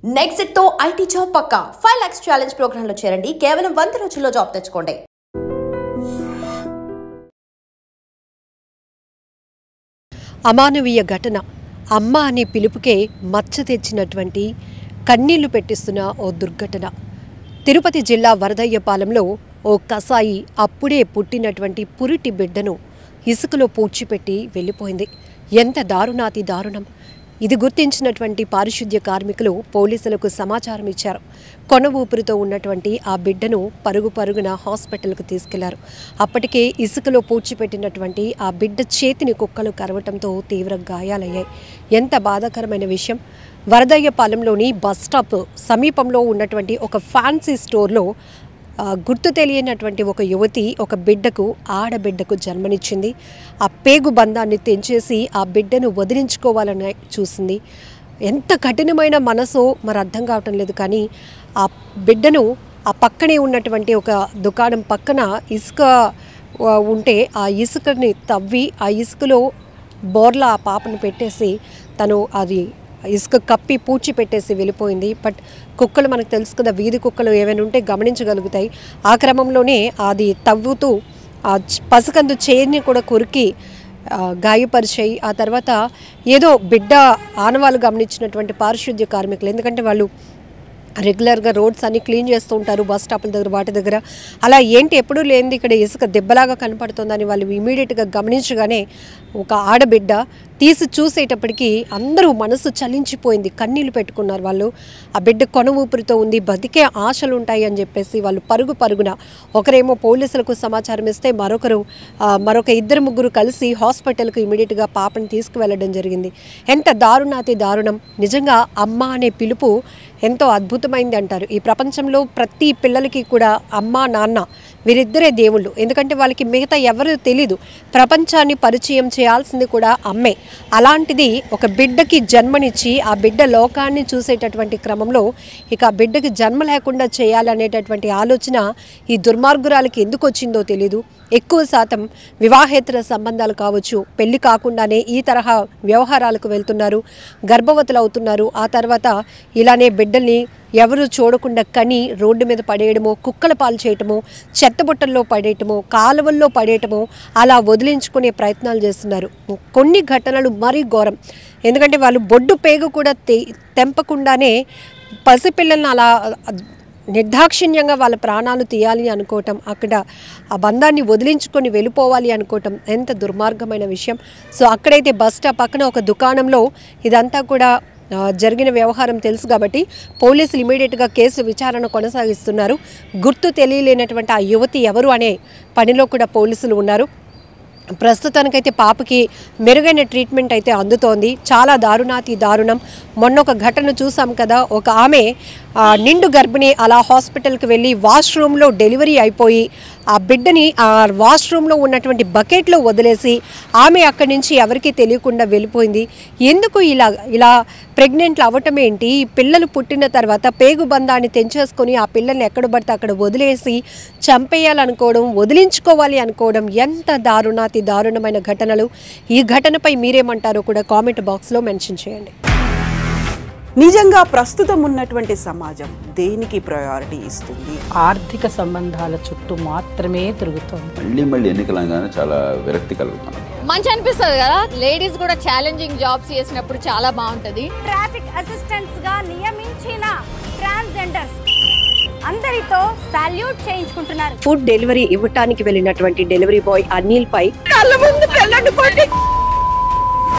Next తో IT job పక్కా 5 lakhs challenge program లో చేరండి. కేవలం 100 రోజుల్లో జాబ్ తెచ్చుకోండి. అమానవీయ ఘటన. అమ్మ అనే పిలుపుకే మచ్చ తెచ్చినటువంటి కన్నీళ్లు పెట్టిస్తున్న ఓ దుర్ఘటన. తిరుపతి జిల్లా వరదయ్యపాలెంలో ఓ కసాయి అప్పుడే పుట్టినటువంటి పురిటి బిడ్డను ఇసుకలో పూడ్చిపెట్టి వెళ్ళిపోయింది. ఎంత దారుణాతి దారుణం! ఇది గుర్తించినటువంటి పారిశుద్ధ్య కార్మికులు పోలీసులకు సమాచారం ఇచ్చారు. కొన ఊపిరితో ఉన్నటువంటి ఆ బిడ్డను పరుగున హాస్పిటల్కు తీసుకెళ్లారు. అప్పటికే ఇసుకలో పూడ్చిపెట్టినటువంటి ఆ బిడ్డ చేతిని కుక్కలు కరవటంతో తీవ్ర గాయాలయ్యాయి. ఎంత బాధాకరమైన విషయం! వరదయ్యపాలెంలోని బస్టాప్ సమీపంలో ఉన్నటువంటి ఒక ఫ్యాన్సీ స్టోర్లో గుర్తు తెలియనటువంటి ఒక యువతి ఒక బిడ్డకు ఆడబిడ్డకు జన్మనిచ్చింది. ఆ పేగు బంధాన్ని తెంచేసి ఆ బిడ్డను వదిలించుకోవాలని చూసింది. ఎంత కఠినమైన మనసో మరి అర్థం కావటం లేదు. కానీ ఆ బిడ్డను ఆ పక్కనే ఉన్నటువంటి ఒక దుకాణం పక్కన ఇసుక ఉంటే ఆ ఇసుకని తవ్వి ఆ ఇసుకలో బోర్లా ఆ పాపను పెట్టేసి తను అది ఇసుక కప్పి పూడ్చి పెట్టేసి వెళ్ళిపోయింది. బట్ కుక్కలు మనకు తెలుసు కదా, వీధి కుక్కలు ఏమైనా ఉంటే గమనించగలుగుతాయి. ఆ క్రమంలోనే అది తవ్వుతూ ఆ పసకందు చేయిని కూడా కొరికి గాయపరిచాయి. ఆ తర్వాత ఏదో బిడ్డ ఆనవాళ్ళు గమనించినటువంటి పారిశుద్ధ్య కార్మికులు, ఎందుకంటే వాళ్ళు రెగ్యులర్గా రోడ్స్ అన్ని క్లీన్ చేస్తూ ఉంటారు బస్ స్టాపుల దగ్గర వాటి దగ్గర. అలా ఏంటి ఎప్పుడూ లేనిది ఇక్కడ ఇసుక దెబ్బలాగా కనపడుతుందని వాళ్ళు ఇమీడియట్గా గమనించగానే ఒక ఆడబిడ్డ తీసి చూసేటప్పటికి అందరూ మనసు చలించిపోయింది, కన్నీళ్లు పెట్టుకున్నారు వాళ్ళు. ఆ బిడ్డ కొన ఊపిరితో ఉంది, బతికే ఆశలు ఉంటాయి అని చెప్పేసి వాళ్ళు పరుగున ఒకరేమో పోలీసులకు సమాచారం ఇస్తే మరొక ఇద్దరు ముగ్గురు కలిసి హాస్పిటల్కు ఇమీడియట్గా పాపని తీసుకువెళ్ళడం జరిగింది. ఎంత దారుణాతి దారుణం! నిజంగా అమ్మ అనే పిలుపు ఎంతో అద్భుతమైంది అంటారు. ఈ ప్రపంచంలో ప్రతి పిల్లలకి కూడా అమ్మ నాన్న వీరిద్దరే దేవుళ్ళు. ఎందుకంటే వాళ్ళకి మిగతా ఎవరు తెలీదు. ప్రపంచాన్ని పరిచయం చేయాల్సింది కూడా అమ్మే. అలాంటిది ఒక బిడ్డకి జన్మనిచ్చి ఆ బిడ్డ లోకాన్ని చూసేటటువంటి క్రమంలో ఇక ఆ బిడ్డకి జన్మ లేకుండా చేయాలనేటటువంటి ఆలోచన ఈ దుర్మార్గురాలకి ఎందుకు వచ్చిందో తెలీదు. ఎక్కువ శాతం వివాహేతర సంబంధాలు కావచ్చు, పెళ్లి కాకుండానే ఈ తరహా వ్యవహారాలకు వెళ్తున్నారు, గర్భవతులు అవుతున్నారు. ఆ తర్వాత ఇలానే బిడ్డల్ని ఎవరు చూడకుండా కని రోడ్డు మీద పడేయడమో, కుక్కల పాలు చేయటమో, చెత్తబుట్టల్లో పడేయటమో, కాలువల్లో పడేయటమో, అలా వదిలించుకునే ప్రయత్నాలు చేస్తున్నారు. కొన్ని ఘటనలు మరీ ఘోరం. ఎందుకంటే వాళ్ళు బొడ్డు పేగు కూడా తెంపకుండానే పసిపిల్లలను అలా నిర్దాక్షిణ్యంగా వాళ్ళ ప్రాణాలు తీయాలి అనుకోవటం, అక్కడ ఆ బంధాన్ని వదిలించుకొని వెళ్ళిపోవాలి అనుకోవటం ఎంత దుర్మార్గమైన విషయం. సో అక్కడైతే బస్ స్టాప్ పక్కన ఒక దుకాణంలో ఇదంతా కూడా జరిగిన వ్యవహారం తెలుసు కాబట్టి పోలీసులు ఇమీడియట్గా కేసు విచారణ కొనసాగిస్తున్నారు. గుర్తు తెలియలేనటువంటి ఆ యువతి ఎవరు అనే పనిలో కూడా పోలీసులు ఉన్నారు. ప్రస్తుతానికైతే పాపకి మెరుగైన ట్రీట్మెంట్ అయితే అందుతోంది. చాలా దారుణాతి దారుణం. మొన్న ఒక ఘటన చూసాం కదా, ఒక ఆమె నిండు గర్భిణి అలా హాస్పిటల్కి వెళ్ళి వాష్రూమ్లో డెలివరీ అయిపోయి ఆ బిడ్డని ఆ వాష్రూమ్లో ఉన్నటువంటి బకెట్లో వదిలేసి ఆమె అక్కడి నుంచి ఎవరికీ తెలియకుండా వెళ్ళిపోయింది. ఎందుకు ఇలా ప్రెగ్నెంట్లు అవ్వటం ఏంటి? పిల్లలు పుట్టిన తర్వాత పేగు బంధాన్ని తెంచేసుకొని ఆ పిల్లల్ని ఎక్కడ పడితే అక్కడ వదిలేసి చంపేయాలనుకోవడం, వదిలించుకోవాలి అనుకోవడం ఎంత దారుణమైన ఘటనలు. ఈ ఘటనపై మీరేమంటారో కూడా కామెంట్ బాక్స్లో మెన్షన్ చేయండి. నిజంగా ప్రస్తుతం ఉన్నటువంటి సమాజం దేనికి ప్రయారిటీ ఇస్తుంది? ఆర్థిక సంబంధాల చుట్టూ మాత్రమే తిరుగుతుంది. మళ్ళీ ఎన్నికలంగానే చాలా విరక్తి కలుగుతాను. మంచి అనిపిస్తుంది కదా, లేడీస్ కూడా ఛాలెంజింగ్ జాబ్స్ చేసినప్పుడు చాలా బాగుంటది. ట్రాఫిక్ అసిస్టెంట్స్ గా నియమించిన ట్రాన్స్జెండర్స్ అందరితో సాల్యూట్ చేయించుకుంటున్నారు. ఫుడ్ డెలివరీ ఇవ్వటానికి వెళ్ళినటువంటి డెలివరీ బాయ్ అనిల్ పై కళ్ళ ముందు